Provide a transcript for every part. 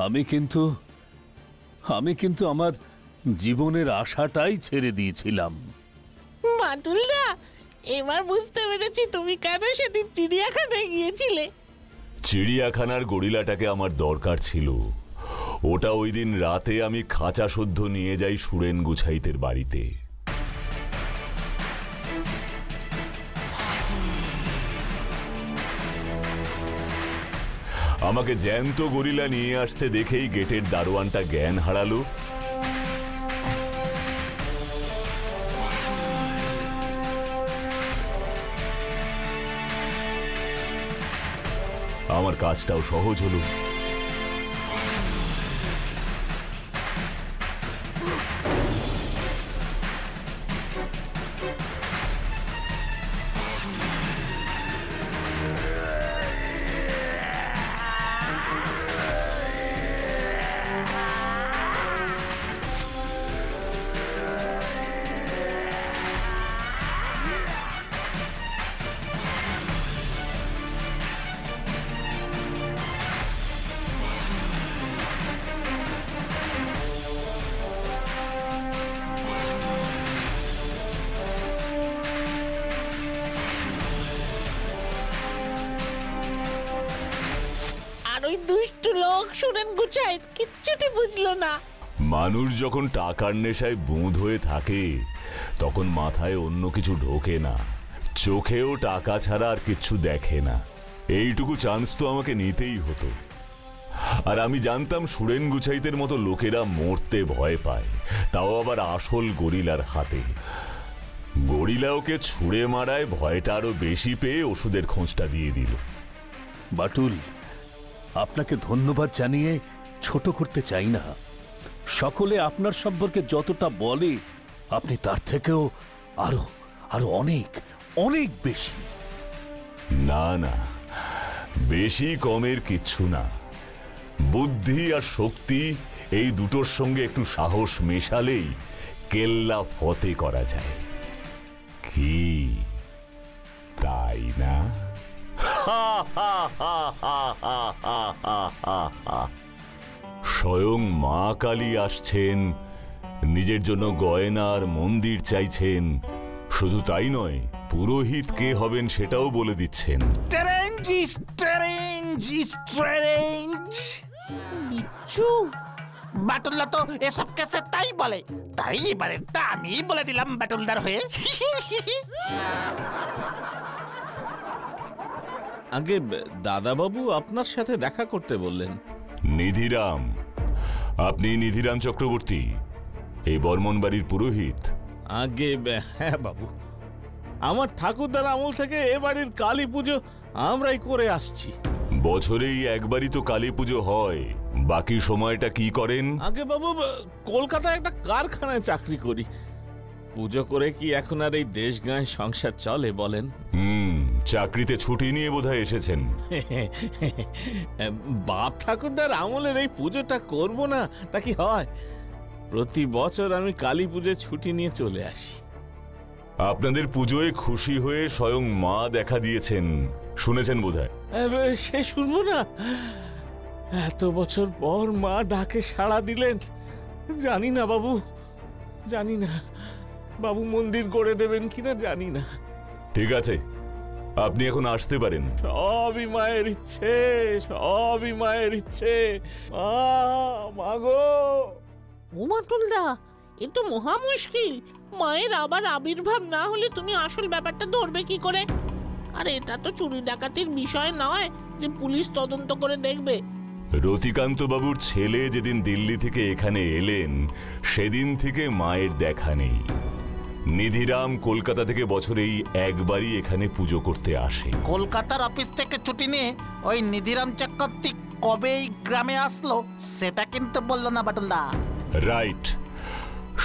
আমি কিন্তু আমার জীবনের আশাটাই ছেড়ে দিয়েছিলাম। বাটুলদা, এবার বুঝতে পেরেছি তুমি কেন সেদিন চিড়িয়াখানায় গিয়েছিলে। চিড়িয়াখানার গরিলাটাকে আমার দরকার ছিল। ওটা ওই দিন রাতে আমি খাঁচা শুদ্ধ নিয়ে যাই সুরেন গুছাইতের বাড়িতে। আমাকে জ্যান্ত গরিলা নিয়ে আসতে দেখেই গেটের দারোয়ানটা জ্ঞান হারালো। আমার কাজটাও সহজ হলো। কিচ্ছুটি বুঝলো না। মানুষ যখন টাকার নেশায় বুঁদ হয়ে থাকে তখন মাথায় অন্য কিছু ঢোকে না, চোখেও টাকা ছাড়া আর কিচ্ছু দেখে না। এইটুকু চান্স তো আমাকে নিতেই হতো। আর আমি জানতাম সুরেন গুছাইতের মতো লোকেরা মরতে ভয় পায়, তাও আবার আসল গরিলার হাতে। গরিলা ওকে ছুঁড়ে মারায় ভয়টা আরো বেশি পেয়ে ওষুধের খোঁজটা দিয়ে দিল। বাটুল, আপনাকে ধন্যবাদ জানিয়ে ছোট করতে চাই না। সকলে আপনার সম্পর্কে যতটা বলে আপনি তার থেকেও আরো আরো অনেক অনেক বেশি। না না, বেশি কমের কিচ্ছু না। বুদ্ধি আর শক্তি এই দুটোর সঙ্গে একটু সাহস মেশালেই কেল্লা ফতে করা যায়। কি তাই না? স্বয়ং মা কালী আসছেন, নিজের জন্য গয়না আর মন্দির চাইছেন। শুধু তাই নয়, পুরোহিত কে হবেন সেটাও বলে দিচ্ছেন। বাটুলদা তো এসব কেসে তাই বলে, তাই এবারেরটা আমি বলে দিলাম বাটুলদার হয়ে। আগে দাদাবাবু আপনার সাথে দেখা করতে বললেন। নিধিরাম, আপনি নিধিরাম চক্রবর্তী, এই বর্মন বাড়ির পুরোহিত? আগে হ্যাঁ বাবু, আমার ঠাকুরদার আমল থেকে এ বাড়ির কালী পুজো আমরাই করে আসছি। বছরেই একবারই তো কালী পুজো হয়, বাকি সময়টা কি করেন? আগে বাবু, কলকাতায় একটা কারখানায় চাকরি করি। পুজো করে কি এখন আর এই দেশ গাঁয়ে সংসার চলে বলেন? চাকরিতে ছুটি নিয়ে বোধহয় এসেছেন। বাপ ঠাকুরদার আমলের এই পুজোটা করব না তা কি হয়? প্রতি বছর আমি কালী পুজোয় ছুটি নিয়ে চলে আসি। আপনাদের পুজোয় খুশি হয়ে স্বয়ং মা দেখা দিয়েছেন, শুনেছেন বোধহয়? সে শুনবো না? এত বছর পর মা ডাকে সাড়া দিলেন। জানি না বাবু, জানি না বাবু মন্দির গড়ে দেবেন কিনা জানি না। ঠিক আছে, আপনি এখন আসতে পারেন। সবই মায়ের ইচ্ছে, সবই মায়ের ইচ্ছে। মাগো। ও বাটুলদা, এ তো মহা মুশকিল। মায়ের আবার আবির্ভাব না হলে তুমি আসল ব্যাপারটা ধরবে কি করে? আর এটা তো চুরি ডাকাতির বিষয় নয় যে পুলিশ তদন্ত করে দেখবে। রতিকান্ত বাবুর ছেলে যেদিন দিল্লি থেকে এখানে এলেন সেদিন থেকে মায়ের দেখা নেই। নিধিরাম কলকাতা থেকে বছরেই একবারই এখানে পুজো করতে আসে। কলকাতার অফিস থেকে ছুটি নিয়ে ওই নিধিরাম চক্রবর্তী কবে এই গ্রামে আসলো সেটা কিন্তু বললো না বাটুলদা। রাইট,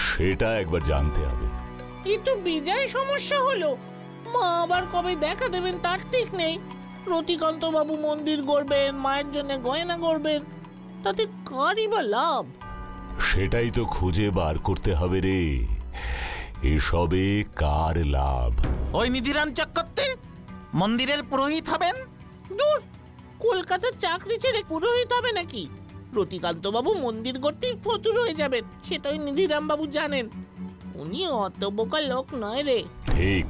সেটা একবার জানতে হবে। এই তো বিজয় সমস্যা হলো। মা আবার কবে দেখা দেবেন তার ঠিক নেই। রতিকান্ত বাবু মন্দির গড়বেন, মায়ের জন্য গয়না গড়বেন, তাতে কারই বা লাভ? সেটাই তো খুঁজে বার করতে হবে রে। এসবে কার লাভ? ওই নিধিরাম চক্রবর্তী মন্দিরের পুরোহিত হবেন? দূর, কলকাতার চাকরি ছেড়ে পুরোহিত হবে নাকি? রতিকান্ত বাবু মন্দির গড়তেই ফতুর হয়ে যাবেন, সেটাই নিধিরাম বাবু জানেন। উনি অত বোকা লোক নয় রে। ঠিক,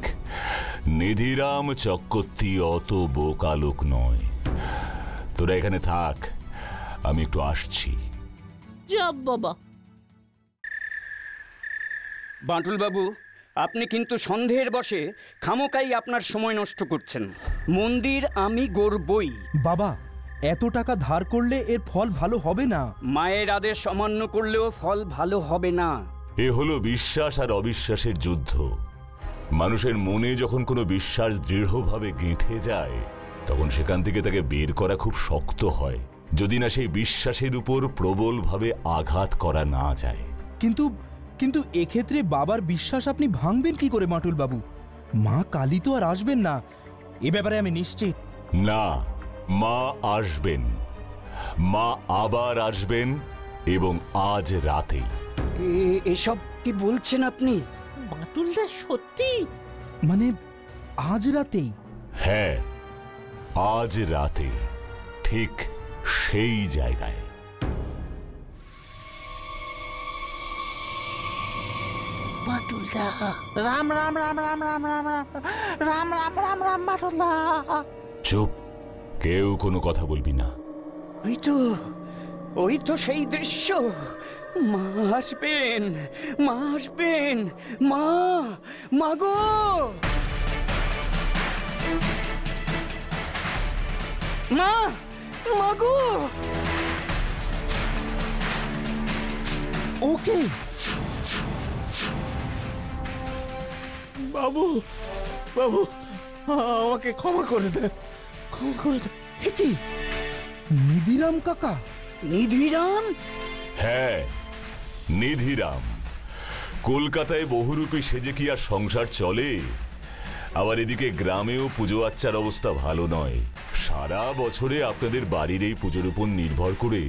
নিধিরাম চক্রবর্তী অত বোকা লোক নয়। তোরা এখানে থাক, আমি একটু আসছি। যাব বাবা। বাঁটুল বাবু, আপনি কিন্তু সন্দেহের বশে খামোকাই আপনার সময় নষ্ট করছেন। মন্দির আমি গড়বই। বাবা, এত টাকা ধার করলে এর ফল ভালো হবে না। মায়ের আদেশ অমান্য করলেও ফল ভালো হবে না। এ হলো বিশ্বাস আর অবিশ্বাসের যুদ্ধ। মানুষের মনে যখন কোনো বিশ্বাস দৃঢ়ভাবে গেঁথে যায়, তখন সেখান থেকে তাকে বের করা খুব শক্ত হয়, যদি না সেই বিশ্বাসের উপর প্রবলভাবে আঘাত করা না যায়। কিন্তু কিন্তু এক্ষেত্রে বাবার বিশ্বাস আপনি ভাঙবেন কি করে মাটুল বাবু? মা কালী তো আর আসবেন না, এ ব্যাপারে আমি নিশ্চিত। না, মা আসবেন, মা আবার আসবেন, এবং আজ রাতেই। এসব কি বলছেন আপনি? বাঁটুলদা সত্যি? মানে আজ রাতেই? হ্যাঁ, আজ রাতে, ঠিক সেই জায়গায়। বাঁটুলদা, রাম রাম রাম রাম রাম রাম রাম রাম রাম রাম রাম বাঁটুলদা। চুপ, কেউ কোনো কথা বলবি না। ওই তো সেই দৃশ্য। মা আসবেন, মা আসবেন, মা, মা গো। মা, মা গো। ওকে বাবু, বাবু, আমাকে ক্ষমা করে দেন, ক্ষমা করে দেন। কি নিধিরাম কাকা? নিধিরাম? হ্যাঁ, নিধিরাম। কলকাতায় বহুরূপী সেজে কি আর সংসার চলে? আবার এদিকে গ্রামেও পুজো আচ্চার অবস্থা ভালো নয়। সারা বছরে আপনাদের বাড়ির এই পুজোর উপর নির্ভর করে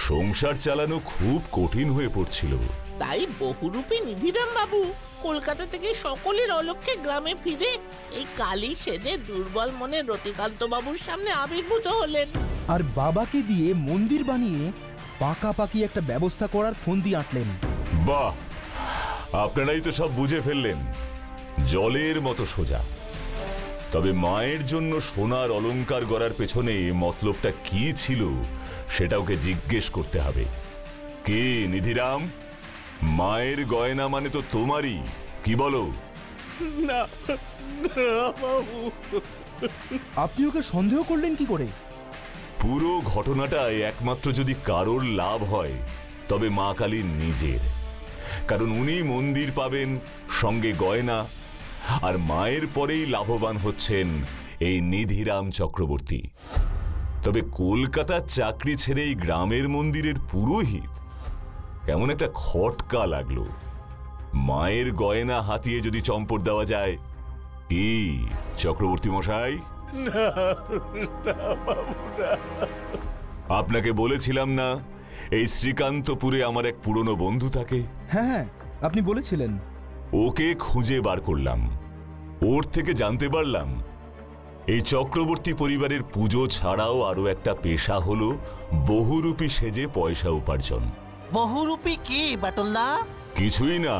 সংসার চালানো খুব কঠিন হয়ে পড়ছিল। তাই বহুরূপী নিধিরাম বাবু কলকাতা থেকে সকলের অলক্ষ্যে গ্রামে ফিরে এই কালী সেজে দুর্বল মনে রতিকান্ত বাবুর সামনে আবির্ভূত হলেন। আর বাবাকে দিয়ে মন্দির বানিয়ে পাকাপাকি একটা ব্যবস্থা করার ফন্দি আঁটলেন। বাহ, আপনারাই তো সব বুঝে ফেললেন, জলের মতো সোজা। তবে মায়ের জন্য সোনার অলংকার গড়ার পেছনে মতলবটা কি ছিল সেটা ওকে জিজ্ঞেস করতে হবে। কি নিধিরাম, মায়ের গয়না মানে তো তোমারই, কি বলো? না, না বাবু। আপনি ওকে সন্দেহ করলেন কি করে? পুরো ঘটনাটায় একমাত্র যদি কারোর লাভ হয় তবে মা কালীর নিজের, কারণ উনি মন্দির পাবেন, সঙ্গে গয়না, আর মায়ের পরেই লাভবান হচ্ছেন এই নিধিরাম চক্রবর্তী। তবে কলকাতার চাকরি ছেড়ে এই গ্রামের মন্দিরের পুরোহিত, কেমন একটা খটকা লাগলো। মায়ের গয়না হাতিয়ে যদি চম্পট দেওয়া যায়, কি চক্রবর্তী মশাই? আপনাকে বলেছিলাম না এই শ্রীকান্তপুরে আমার এক পুরনো বন্ধু থাকে? হ্যাঁ হ্যাঁ, আপনি বলেছিলেন। ওকে খুঁজে বার করলাম, ওর থেকে জানতে পারলাম এই চক্রবর্তী পরিবারের পুজো ছাড়াও আরো একটা পেশা হলো বহুরূপী সেজে পয়সা উপার্জন। বহুরূপী কি বাটুলদা? কিছুই না,